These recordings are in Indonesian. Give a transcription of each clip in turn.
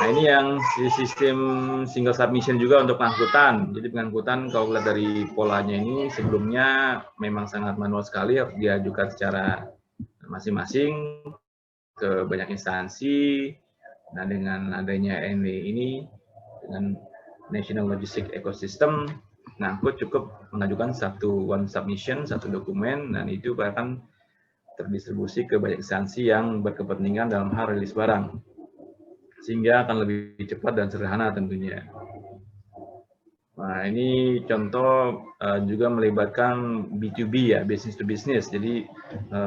Nah, ini yang sistem single submission juga untuk pengangkutan. Jadi pengangkutan kalau lihat dari polanya ini sebelumnya memang sangat manual sekali, harus diajukan secara masing-masing ke banyak instansi. Nah, dengan adanya NW ini, dengan National Logistic Ecosystem, ngangkut cukup mengajukan one submission, satu dokumen, dan itu akan terdistribusi ke banyak instansi yang berkepentingan dalam hal rilis barang, sehingga akan lebih cepat dan sederhana tentunya. Nah, ini contoh juga melibatkan B2B ya, business to business. Jadi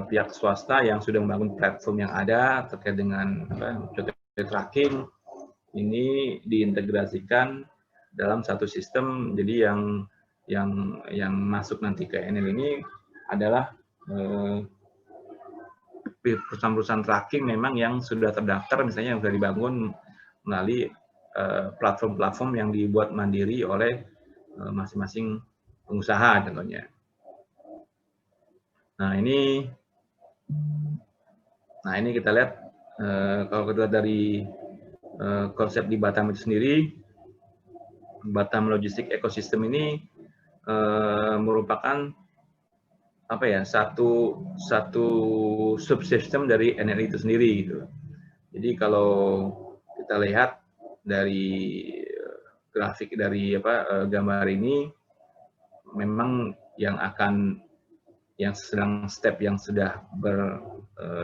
pihak swasta yang sudah membangun platform yang ada terkait dengan tracking ini diintegrasikan dalam satu sistem. Jadi yang masuk nanti ke NL ini adalah perusahaan-perusahaan tracking memang yang sudah terdaftar, misalnya yang sudah dibangun melalui platform-platform yang dibuat mandiri oleh masing-masing pengusaha contohnya. Nah ini kita lihat kalau kita dari konsep di Batam itu sendiri, Batam Logistic Ecosystem ini merupakan apa ya, satu subsistem dari NLI itu sendiri gitu. Jadi kalau kita lihat dari grafik dari gambar ini, memang yang step yang sudah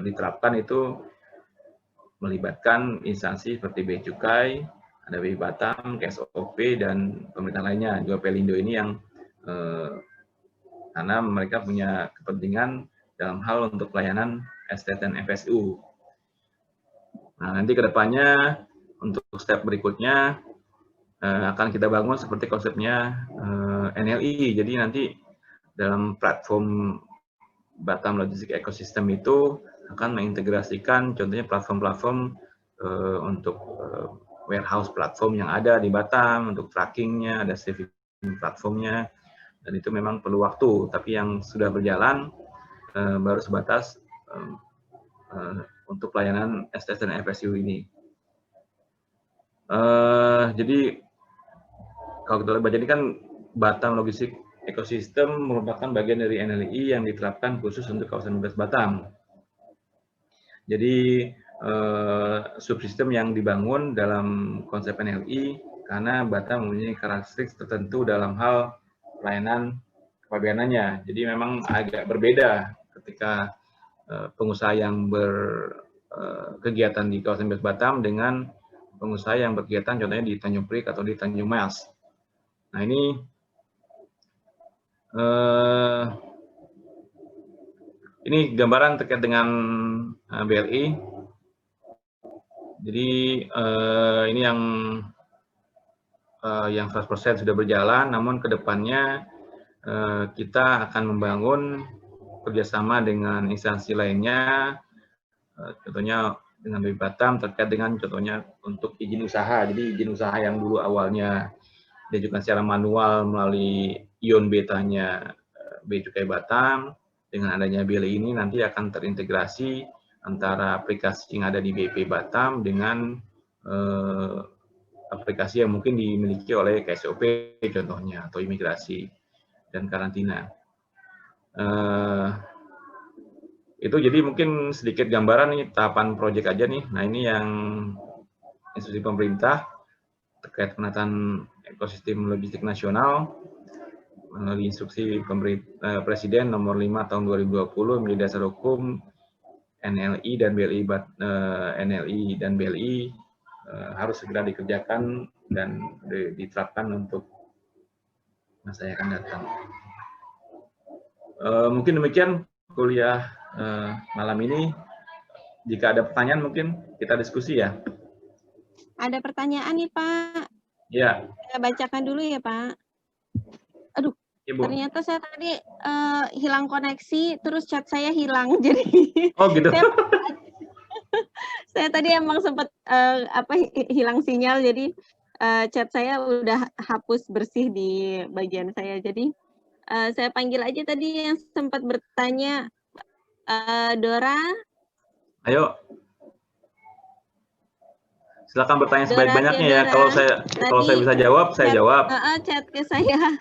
diterapkan itu melibatkan instansi seperti Bea Cukai, ada BI Batam, KSOP, dan pemerintah lainnya, juga Pelindo ini yang karena mereka punya kepentingan dalam hal untuk pelayanan ST dan FSU. Nah, nanti ke depannya untuk step berikutnya akan kita bangun seperti konsepnya NLI. Jadi nanti dalam platform Batam Logistic Ecosystem itu akan mengintegrasikan contohnya platform-platform untuk warehouse platform yang ada di Batam, untuk trackingnya, ada saving platformnya, dan itu memang perlu waktu. Tapi yang sudah berjalan baru sebatas untuk pelayanan STS dan FSU ini. Jadi kalau kita lihat, jadi kan Batam Logistic Ecosystem merupakan bagian dari NLI yang diterapkan khusus untuk kawasan bebas Batam. Jadi subsistem yang dibangun dalam konsep NLI karena Batam mempunyai karakteristik tertentu dalam hal pelayanan kepabeanannya. Jadi memang agak berbeda ketika pengusaha yang berkegiatan di kawasan bebas Batam dengan pengusaha yang berkegiatan contohnya di Tanjung Priok atau di Tanjung Mas. Nah ini gambaran terkait dengan BLI. Jadi ini yang 100% sudah berjalan, namun kedepannya kita akan membangun kerjasama dengan instansi lainnya, contohnya dengan BI Batam terkait dengan contohnya untuk izin usaha. Jadi izin usaha yang dulu awalnya diajukan secara manual melalui ion betanya Bea Cukai Batam, dengan adanya BLI ini nanti akan terintegrasi antara aplikasi yang ada di BIP Batam dengan aplikasi yang mungkin dimiliki oleh KSOP contohnya, atau imigrasi dan karantina. Itu jadi mungkin sedikit gambaran nih tahapan proyek aja nih. Nah ini yang institusi pemerintah terkait penataan ekosistem logistik nasional melalui instruksi Presiden nomor 5 tahun 2020 menjadi dasar hukum NLI dan BLI harus segera dikerjakan dan diterapkan untuk masa yang akan datang. Mungkin demikian kuliah malam ini. Jika ada pertanyaan mungkin kita diskusi ya. Ada pertanyaan nih Pak. Ya. Saya bacakan dulu ya Pak. Aduh, Ibu. Ternyata saya tadi hilang koneksi, terus chat saya hilang. Jadi oh gitu. Saya tadi emang sempat hilang sinyal, jadi chat saya udah hapus bersih di bagian saya. Jadi saya panggil aja tadi yang sempat bertanya, Dora. Ayo. Silakan bertanya Dora, sebaik-banyaknya ya. Theodora, Kalau saya bisa jawab, saya jawab. Chat ke saya.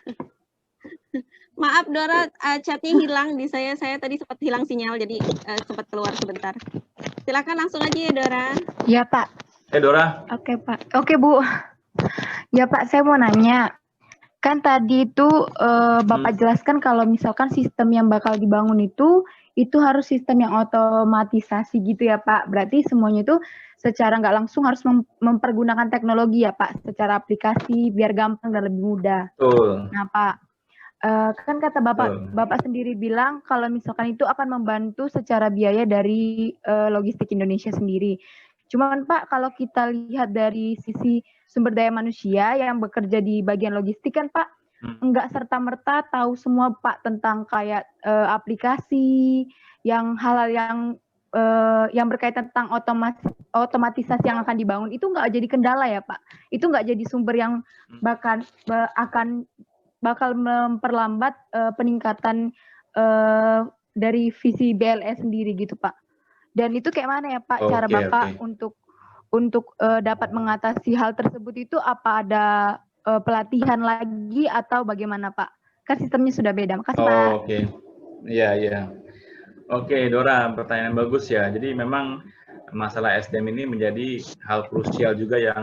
Maaf Dora, chatnya hilang di saya. Saya tadi sempat hilang sinyal, jadi sempat keluar sebentar. Silakan langsung aja ya Dora. Iya Pak. Dora. Oke Pak. Oke Bu. Ya Pak, saya mau nanya. Kan tadi itu Bapak jelaskan kalau misalkan sistem yang bakal dibangun itu harus sistem yang otomatisasi gitu ya Pak. Berarti semuanya itu secara nggak langsung harus mempergunakan teknologi ya Pak, secara aplikasi biar gampang dan lebih mudah. Betul. Nah Pak, kan kata Bapak sendiri bilang kalau misalkan itu akan membantu secara biaya dari logistik Indonesia sendiri. Cuman Pak, kalau kita lihat dari sisi sumber daya manusia yang bekerja di bagian logistik kan Pak, enggak serta-merta tahu semua Pak tentang kayak aplikasi, yang hal-hal yang berkaitan tentang otomatisasi yang akan dibangun itu enggak jadi kendala ya Pak. Itu enggak jadi sumber yang bakal memperlambat peningkatan dari visi BLS sendiri gitu Pak. Dan itu kayak mana ya Pak cara Bapak untuk dapat mengatasi hal tersebut itu, apa ada pelatihan lagi atau bagaimana Pak? Kan sistemnya sudah beda. Makasih Pak. Oke. Iya. Oke Dora, pertanyaan bagus ya. Jadi memang masalah SDM ini menjadi hal krusial juga yang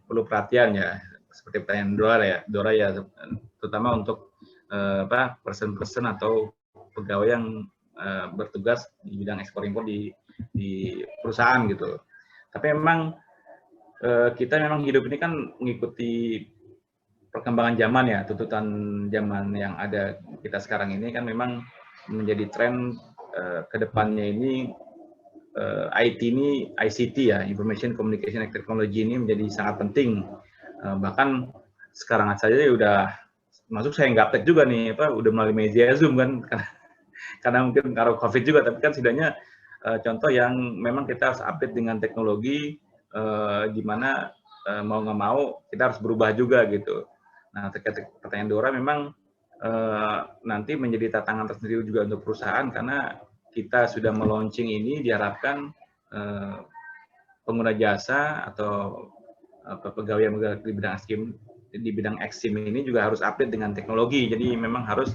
perlu perhatian ya. Seperti pertanyaan Dora ya, terutama untuk person atau pegawai yang bertugas di bidang ekspor impor di perusahaan gitu. Tapi memang kita memang hidup ini kan mengikuti perkembangan zaman ya, tuntutan zaman yang ada kita sekarang ini kan memang menjadi tren kedepannya ini ICT ya, Information Communication and Technology ini menjadi sangat penting. Bahkan sekarang saja udah masuk saya gaptek juga nih, udah melalui media Zoom kan, karena mungkin karena COVID juga, tapi kan setidaknya contoh yang memang kita harus update dengan teknologi, di mana mau nggak mau kita harus berubah juga gitu. Nah, terkait pertanyaan Dora memang nanti menjadi tantangan tersendiri juga untuk perusahaan, karena kita sudah meluncing ini diharapkan pengguna jasa atau pegawai yang bergerak di bidang eksim ini juga harus update dengan teknologi. Jadi memang harus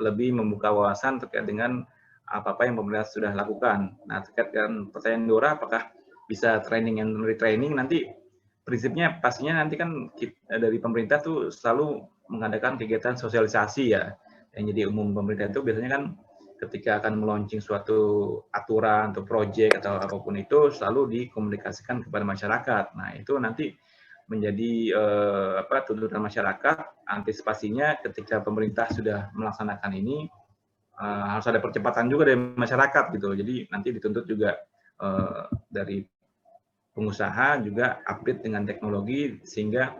lebih membuka wawasan terkait dengan apa-apa yang pemerintah sudah lakukan. Nah, terkait dengan pertanyaan Dora, apakah bisa training and retraining, nanti prinsipnya pastinya nanti kan dari pemerintah tuh selalu mengadakan kegiatan sosialisasi ya. Yang jadi umum pemerintah itu biasanya kan ketika akan meluncing suatu aturan atau proyek atau apapun itu selalu dikomunikasikan kepada masyarakat. Nah, itu nanti menjadi tuntutan masyarakat, antisipasinya ketika pemerintah sudah melaksanakan ini harus ada percepatan juga dari masyarakat gitu. Jadi nanti dituntut juga dari pengusaha juga update dengan teknologi, sehingga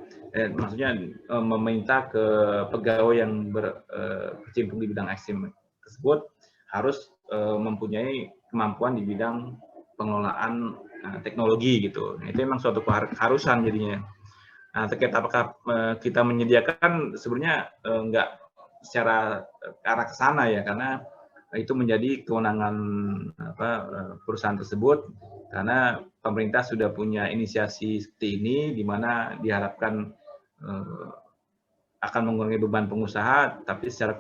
maksudnya meminta ke pegawai yang berkecimpung di bidang eksim tersebut harus mempunyai kemampuan di bidang pengelolaan teknologi gitu. Nah, itu memang suatu keharusan jadinya. Nah, terkait apakah kita menyediakan, sebenarnya enggak secara arah ke sana ya, karena itu menjadi kewenangan perusahaan tersebut, karena pemerintah sudah punya inisiasi seperti ini, di mana diharapkan akan mengurangi beban pengusaha, tapi secara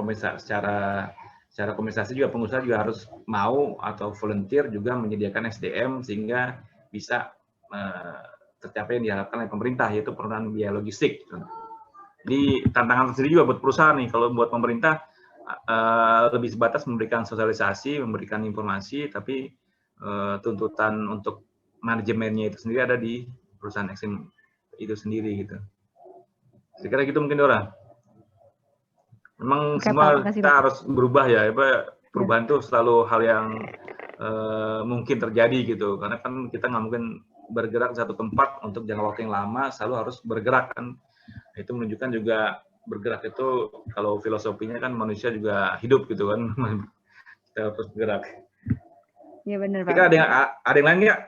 kompensasi juga pengusaha juga harus mau atau volunteer juga menyediakan SDM sehingga bisa tercapai yang diharapkan oleh pemerintah, yaitu penurunan biaya logistik. Jadi tantangan tersendiri juga buat perusahaan nih. Kalau buat pemerintah lebih sebatas memberikan sosialisasi, memberikan informasi, tapi tuntutan untuk manajemennya itu sendiri ada di perusahaan eksim itu sendiri gitu. Saya kira gitu mungkin Dora. Memang semua kita harus berubah ya, perubahan itu selalu hal yang mungkin terjadi gitu, karena kan kita nggak mungkin bergerak satu tempat untuk jangka waktu yang lama, selalu harus bergerak kan. Itu menunjukkan juga bergerak itu kalau filosofinya kan manusia juga hidup gitu kan, kita harus bergerak. Iya benar Pak. Ada yang lain nggak?